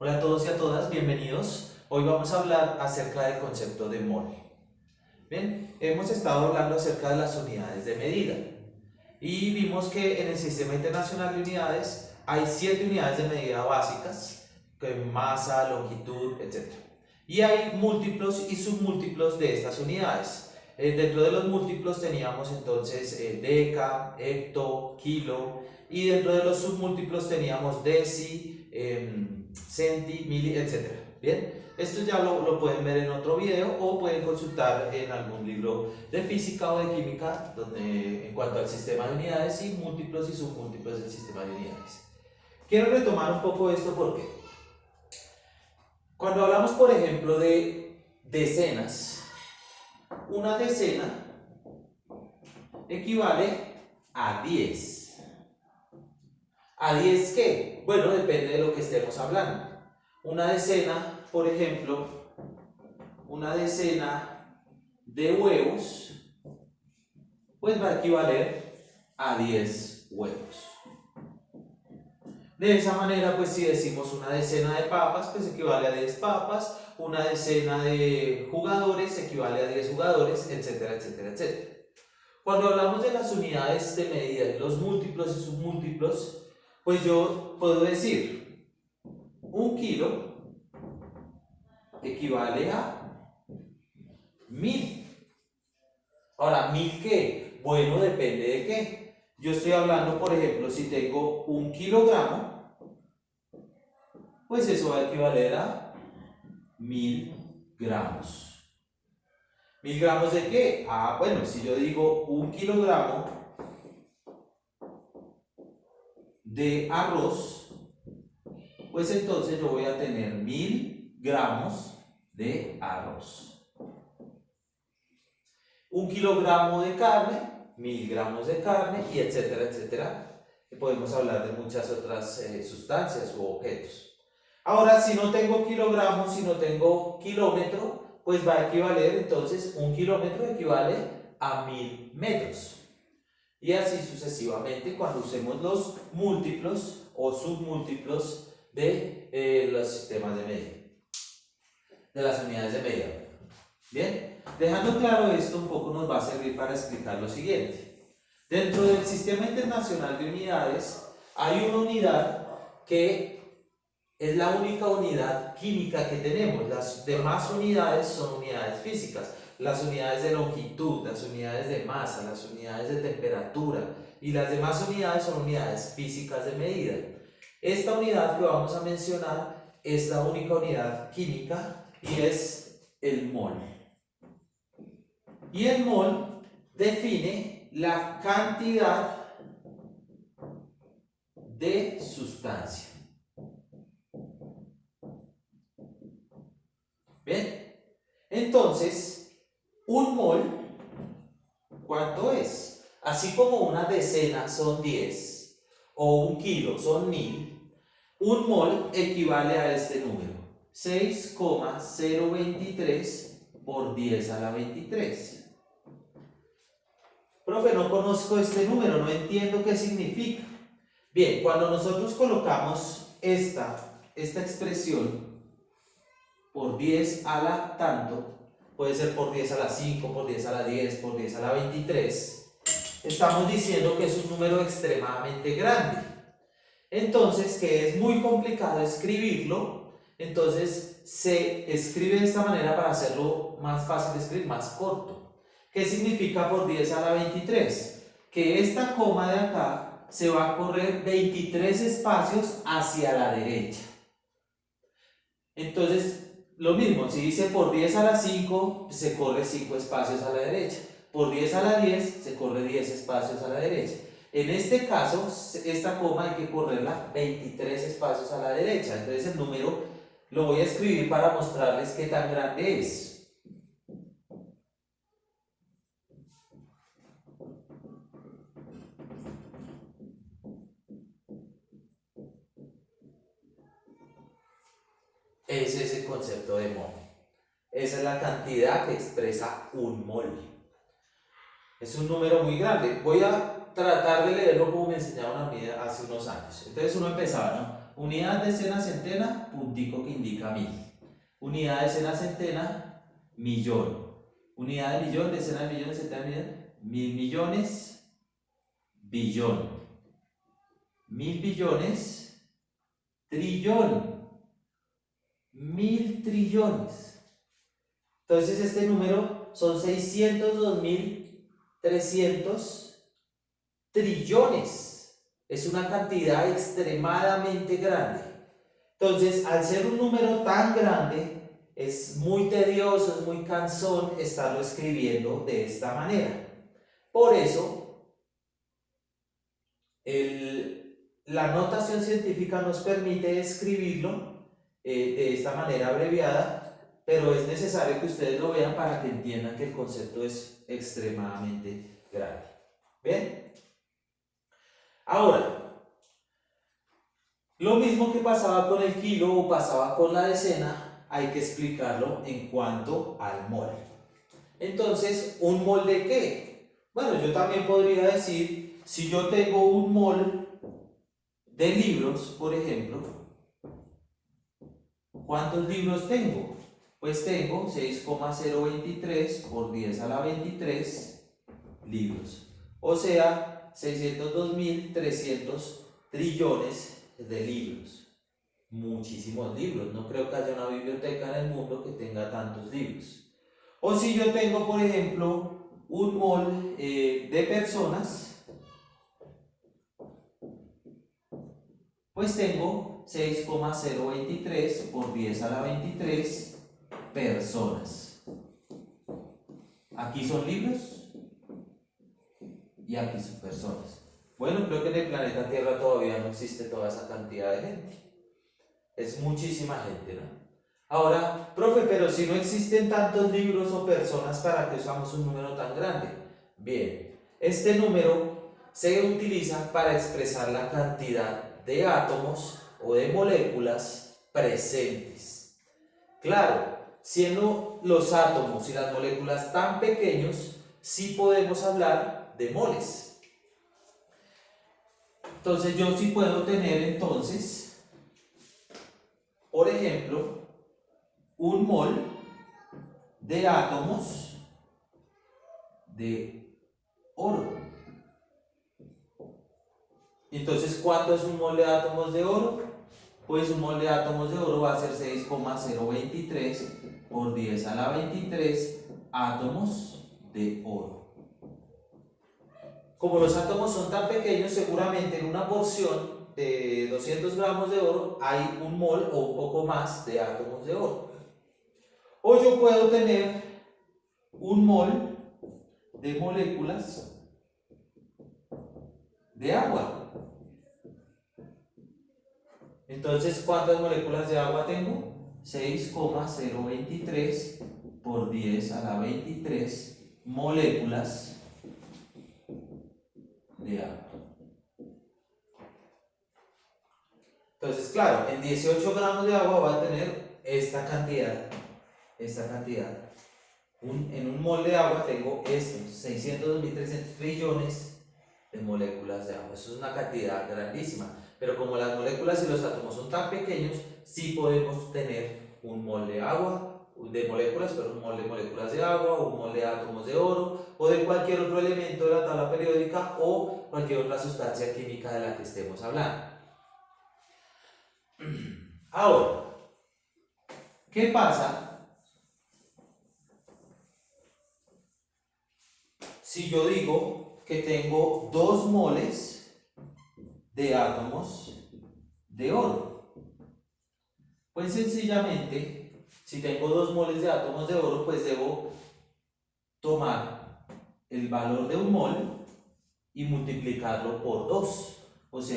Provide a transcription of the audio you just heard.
Hola a todos y a todas, bienvenidos. Hoy vamos a hablar acerca del concepto de mol. Bien, hemos estado hablando acerca de las unidades de medida y vimos que en el Sistema Internacional de Unidades hay 7 unidades de medida básicas, que masa, longitud, etc. Y hay múltiplos y submúltiplos de estas unidades. Dentro de los múltiplos teníamos entonces deca, hecto, kilo, y dentro de los submúltiplos teníamos deci, centi, mili, etc. Bien, esto ya lo pueden ver en otro video o pueden consultar en algún libro de física o de química en cuanto al sistema de unidades y múltiplos y submúltiplos del sistema de unidades. Quiero retomar un poco esto porque cuando hablamos, por ejemplo, de decenas, una decena equivale a 10. ¿A 10 qué? Bueno, depende de lo que estemos hablando. Una decena, por ejemplo, una decena de huevos, pues va a equivaler a 10 huevos. De esa manera, pues si decimos una decena de papas, pues equivale a 10 papas, una decena de jugadores equivale a 10 jugadores, etcétera, etcétera, etcétera. Cuando hablamos de las unidades de medida, los múltiplos y submúltiplos, pues yo puedo decir, un kilo equivale a 1000. Ahora, ¿1000 qué? Bueno, depende de qué. Yo estoy hablando, por ejemplo, si tengo 1 kilogramo, pues eso va a equivaler a 1000 gramos. ¿1000 gramos de qué? Ah, bueno, si yo digo 1 kilogramo de arroz, pues entonces yo voy a tener 1000 gramos de arroz. 1 kilogramo de carne, 1000 gramos de carne, y etcétera, etcétera. Y podemos hablar de muchas otras sustancias u objetos. Ahora, si no tengo kilogramos, si no tengo kilómetro, pues va a equivaler, entonces, 1 kilómetro equivale a 1000 metros. Y así sucesivamente cuando usemos los múltiplos o submúltiplos de los sistemas de medida, de las unidades de medida. Bien, dejando claro esto un poco nos va a servir para explicar lo siguiente. Dentro del Sistema Internacional de Unidades hay una unidad que es la única unidad química que tenemos. Las demás unidades son unidades físicas. Las unidades de longitud, las unidades de masa, las unidades de temperatura y las demás unidades son unidades físicas de medida. Esta unidad que vamos a mencionar es la única unidad química y es el mol. Y el mol define la cantidad de sustancia. ¿Bien? Entonces, un mol, ¿cuánto es? Así como una decena son 10 o un kilo son 1000, un mol equivale a este número, 6,023 por 10 a la 23. Profe, no conozco este número, no entiendo qué significa. Bien, cuando nosotros colocamos esta expresión por 10 a la tanto, puede ser por 10 a la 5, por 10 a la 10, por 10 a la 23, estamos diciendo que es un número extremadamente grande. Entonces, que es muy complicado escribirlo, entonces se escribe de esta manera para hacerlo más fácil de escribir, más corto. ¿Qué significa por 10 a la 23? Que esta coma de acá se va a correr 23 espacios hacia la derecha. Entonces, lo mismo, si dice por 10 a la 5, se corre 5 espacios a la derecha. Por 10 a la 10, se corre 10 espacios a la derecha. En este caso, esta coma hay que correrla 23 espacios a la derecha. Entonces el número lo voy a escribir para mostrarles qué tan grande es. Ese es el concepto de mol. Esa es la cantidad que expresa un mol. Es un número muy grande. Voy a tratar de leerlo como me enseñaron a mí hace unos años. Entonces uno empezaba, ¿no? Unidad, decena, centena, puntico que indica 1000. Unidad, decena, centena, millón. Unidad de millón, decena de millón, centena de millón, 1000 millones, billón. 1000 billones, trillón. 1000 trillones. Entonces este número son 602.300 trillones. Es una cantidad extremadamente grande. Entonces, al ser un número tan grande, es muy tedioso, es muy cansón estarlo escribiendo de esta manera. Por eso, la notación científica nos permite escribirlo de esta manera abreviada, pero es necesario que ustedes lo vean para que entiendan que el concepto es extremadamente grande. ¿Bien? Ahora, lo mismo que pasaba con el kilo o pasaba con la decena, hay que explicarlo en cuanto al mol. Entonces, ¿un mol de qué? Bueno, yo también podría decir, si yo tengo un mol de libros, por ejemplo, ¿cuántos libros tengo? Pues tengo 6,023 por 10 a la 23 libros. O sea, 602.300 trillones de libros. Muchísimos libros. No creo que haya una biblioteca en el mundo que tenga tantos libros. O si yo tengo, por ejemplo, un mol de personas, pues tengo 6,023 por 10 a la 23 personas. Aquí son libros y aquí son personas. Bueno, creo que en el planeta Tierra todavía no existe toda esa cantidad de gente. Es muchísima gente, ¿no? Ahora, profe, pero si no existen tantos libros o personas, ¿para qué usamos un número tan grande? Bien, este número se utiliza para expresar la cantidad de átomos o de moléculas presentes. Claro, siendo los átomos y las moléculas tan pequeños, sí podemos hablar de moles. Entonces yo sí puedo tener entonces, por ejemplo, un mol de átomos de oro. Entonces, ¿cuánto es un mol de átomos de oro? Pues un mol de átomos de oro va a ser 6,023 por 10 a la 23 átomos de oro. Como los átomos son tan pequeños, seguramente en una porción de 200 gramos de oro hay un mol o un poco más de átomos de oro. O yo puedo tener un mol de moléculas de agua. Entonces, ¿cuántas moléculas de agua tengo? 6,023 por 10 a la 23 moléculas de agua. Entonces, claro, en 18 gramos de agua va a tener esta cantidad. En un mol de agua tengo estos 602.300 trillones de moléculas de agua. Eso es una cantidad grandísima. Pero como las moléculas y los átomos son tan pequeños, sí podemos tener un mol de agua, de moléculas, pero un mol de moléculas de agua, un mol de átomos de oro, o de cualquier otro elemento de la tabla periódica, o cualquier otra sustancia química de la que estemos hablando. Ahora, ¿qué pasa si yo digo que tengo 2 moles de átomos de oro? Pues sencillamente, si tengo 2 moles de átomos de oro, pues debo tomar el valor de un mol y multiplicarlo por 2. O sea,